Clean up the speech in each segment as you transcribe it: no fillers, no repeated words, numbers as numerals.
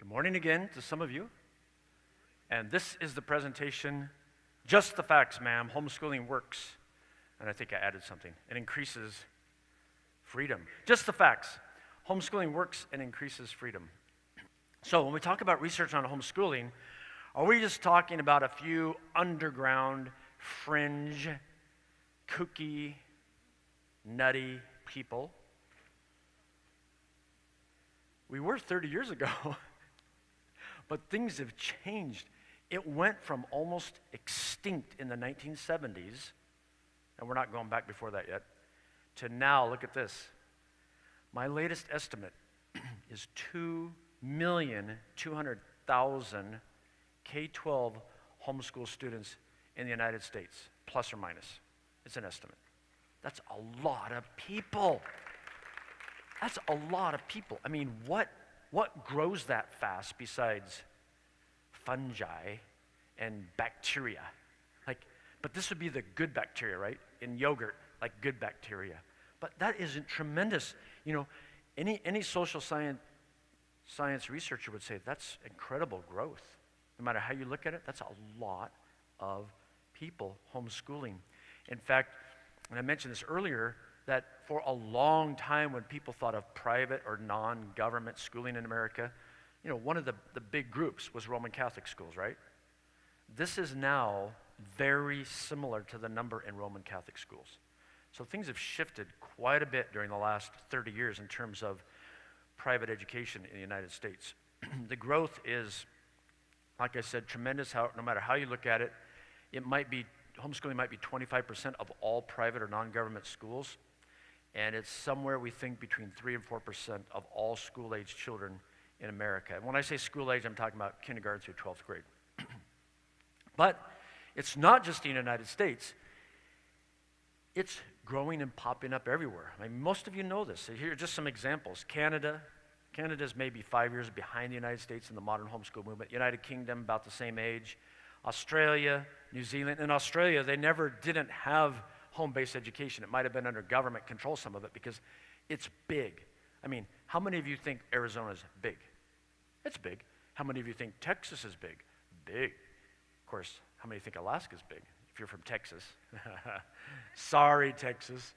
Good morning again to some of you. And this is the presentation, Just the Facts, ma'am. Homeschooling works. And I think I added something. It increases freedom. Just the facts. Homeschooling works and increases freedom. So when we talk about research on homeschooling, are we just talking about a few underground, fringe, kooky, nutty people? We were 30 years ago, but things have changed. It went from almost extinct in the 1970s, and we're not going back before that yet, to now, look at this. My latest estimate is 2,200,000 K-12 homeschool students in the United States, plus or minus. It's an estimate. That's a lot of people. That's a lot of people. I mean, what grows that fast besides fungi and bacteria? But this would be the good bacteria, right? In yogurt, like good bacteria. But that isn't tremendous. You know, any social science researcher would say that's incredible growth. No matter how you look at it, that's a lot of people homeschooling. In fact, and I mentioned this earlier, that for a long time when people thought of private or non-government schooling in America, you know, one of the big groups was Roman Catholic schools, right? This is now very similar to the number in Roman Catholic schools. So things have shifted quite a bit during the last 30 years in terms of private education in the United States. The growth is, like I said, tremendous. No matter how you look at it, homeschooling might be 25% of all private or non-government schools. And it's somewhere, we think, between 3 and 4% of all school-age children in America. And when I say school-age, I'm talking about kindergarten through 12th grade. But it's not just the United States. It's growing and popping up everywhere. I mean, most of you know this. Here are just some examples. Canada's maybe 5 years behind the United States in the modern homeschool movement. United Kingdom, about the same age. Australia, New Zealand. In Australia, they never didn't have home-based education. It might have been under government control, some of it, because it's big. I mean, how many of you think Arizona's big? It's big. How many of you think Texas is big? Big. Of course, how many think Alaska's big? If you're from Texas. Sorry, Texas.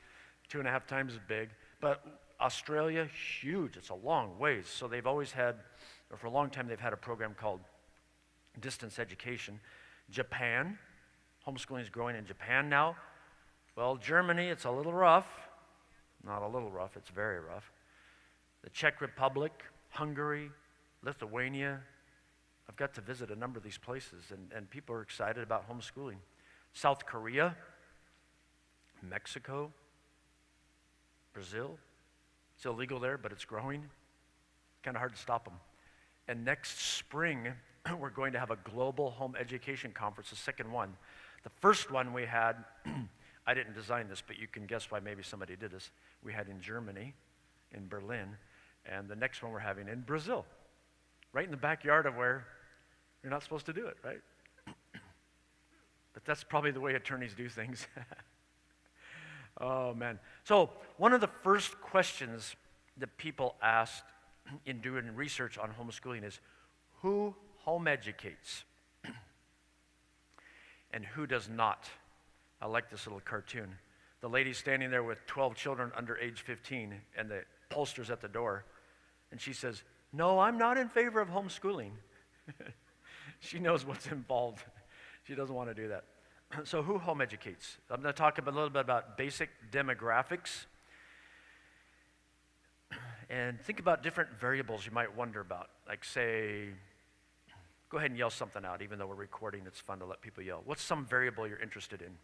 2.5 times as big. But Australia, huge. It's a long ways. So they've always had, or for a long time, they've had a program called distance education. Japan, homeschooling is growing in Japan now. Well, Germany, it's a little rough. Not a little rough, it's very rough. The Czech Republic, Hungary, Lithuania. I've got to visit a number of these places, and people are excited about homeschooling. South Korea, Mexico, Brazil. It's illegal there, but it's growing. Kind of hard to stop them. And next spring, we're going to have a global home education conference, the second one. The first one we had, I didn't design this, but you can guess why maybe somebody did this. We had in Germany, in Berlin, and the next one we're having in Brazil, right in the backyard of where you're not supposed to do it, right? But that's probably the way attorneys do things. Oh, man. So one of the first questions that people asked in doing research on homeschooling is, who home educates and who does not? I like this little cartoon. The lady standing there with 12 children under age 15 and the pollsters at the door. And she says, no, I'm not in favor of homeschooling. She knows what's involved. She doesn't want to do that. So who home educates? I'm going to talk a little bit about basic demographics. And think about different variables you might wonder about. Like say, go ahead and yell something out. Even though we're recording, it's fun to let people yell. What's some variable you're interested in?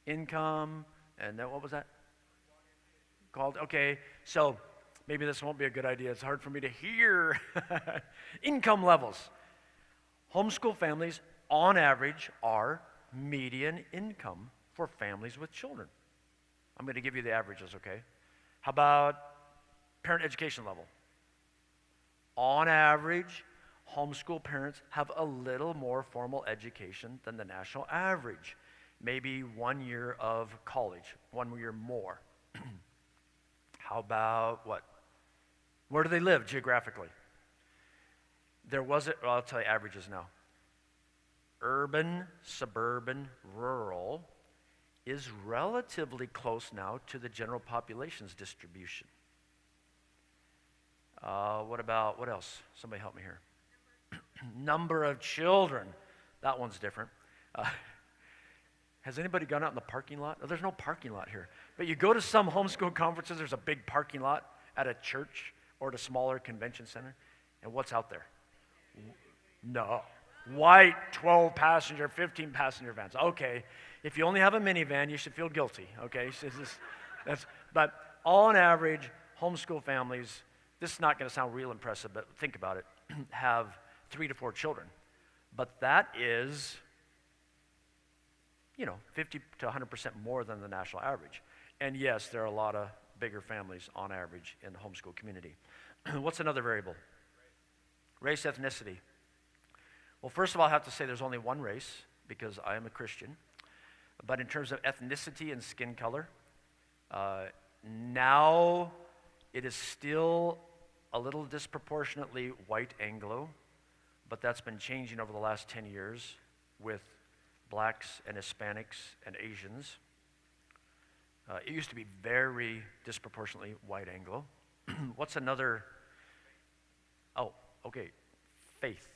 Income, and then what was that? Called, okay, so maybe this won't be a good idea. It's hard for me to hear. Income levels. Homeschool families, on average, are median income for families with children. I'm going to give you the averages, okay? How about parent education level? On average, homeschool parents have a little more formal education than the national average. Maybe 1 year of college, 1 year more. How about what? Where do they live geographically? Well, I'll tell you averages now. Urban, suburban, rural is relatively close now to the general population's distribution. What else? Somebody help me here. Number of children. That one's different. Has anybody gone out in the parking lot? Oh, there's no parking lot here. But you go to some homeschool conferences, there's a big parking lot at a church or at a smaller convention center. And what's out there? No. White 12-passenger, 15-passenger vans. Okay. If you only have a minivan, you should feel guilty. Okay. But on average, homeschool families, this is not going to sound real impressive, but think about it, have 3 to 4 children. But that is, 50 to 100% more than the national average. And yes, there are a lot of bigger families on average in the homeschool community. What's another variable? Race, ethnicity. Well, first of all, I have to say there's only one race because I am a Christian. But in terms of ethnicity and skin color, now it is still a little disproportionately white Anglo, but that's been changing over the last 10 years with blacks and Hispanics and Asians. It used to be very disproportionately white Anglo. What's another? Oh, okay, faith.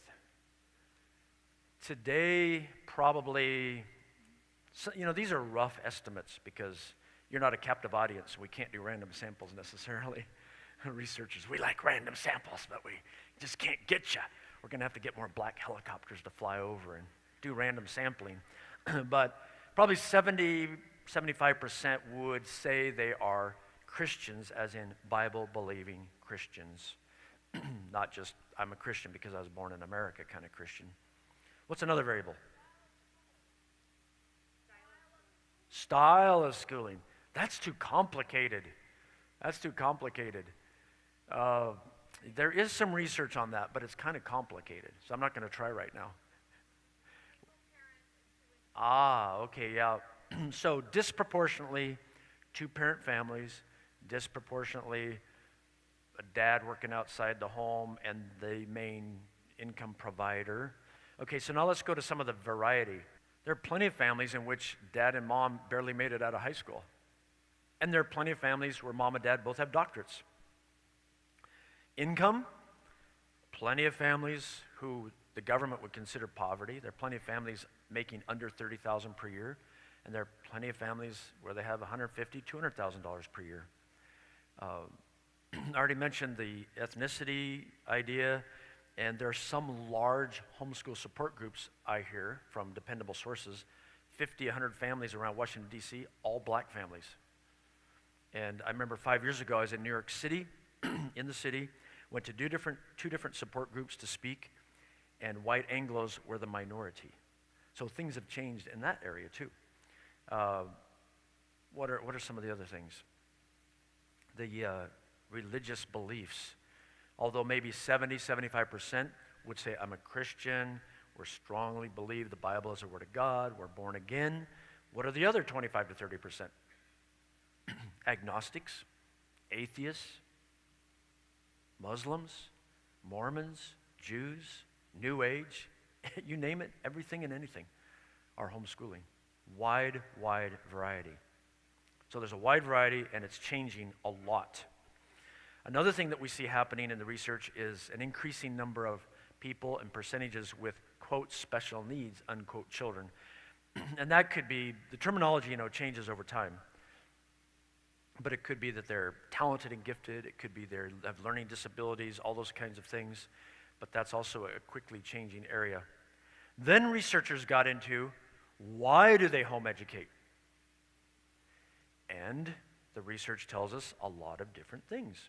Today, probably, these are rough estimates because you're not a captive audience. We can't do random samples necessarily. Researchers, we like random samples, but we just can't get you. We're going to have to get more black helicopters to fly over and do random sampling. But probably 75% would say they are Christians, as in Bible-believing Christians. Not just, I'm a Christian because I was born in America kind of Christian. What's another variable? Style of schooling. That's too complicated. There is some research on that, but it's kind of complicated, so I'm not going to try right now. Okay, yeah. So disproportionately, 2-parent families, disproportionately a dad working outside the home and the main income provider. Okay, so now let's go to some of the variety. There are plenty of families in which dad and mom barely made it out of high school. And there are plenty of families where mom and dad both have doctorates. Income, plenty of families who the government would consider poverty. There are plenty of families making under $30,000 per year. And there are plenty of families where they have $150,000, $200,000 per year. I already mentioned the ethnicity idea. And there are some large homeschool support groups I hear from dependable sources, 50, 100 families around Washington, D.C., all black families. And I remember 5 years ago, I was in New York City, in the city, went to two different support groups to speak, and white Anglos were the minority. So things have changed in that area too. What are some of the other things? The religious beliefs. Although maybe 75% would say, I'm a Christian, we strongly believe the Bible is the Word of God, we're born again. What are the other 25 to 30%? Agnostics, atheists, Muslims, Mormons, Jews, New Age, you name it, everything and anything are homeschooling. Wide variety. So there's a wide variety and it's changing a lot. Another thing that we see happening in the research is an increasing number of people and percentages with, quote, special needs, unquote, children. And that could be, the terminology, changes over time. But it could be that they're talented and gifted. It could be they have learning disabilities, all those kinds of things. But that's also a quickly changing area. Then researchers got into, why do they home educate? And the research tells us a lot of different things.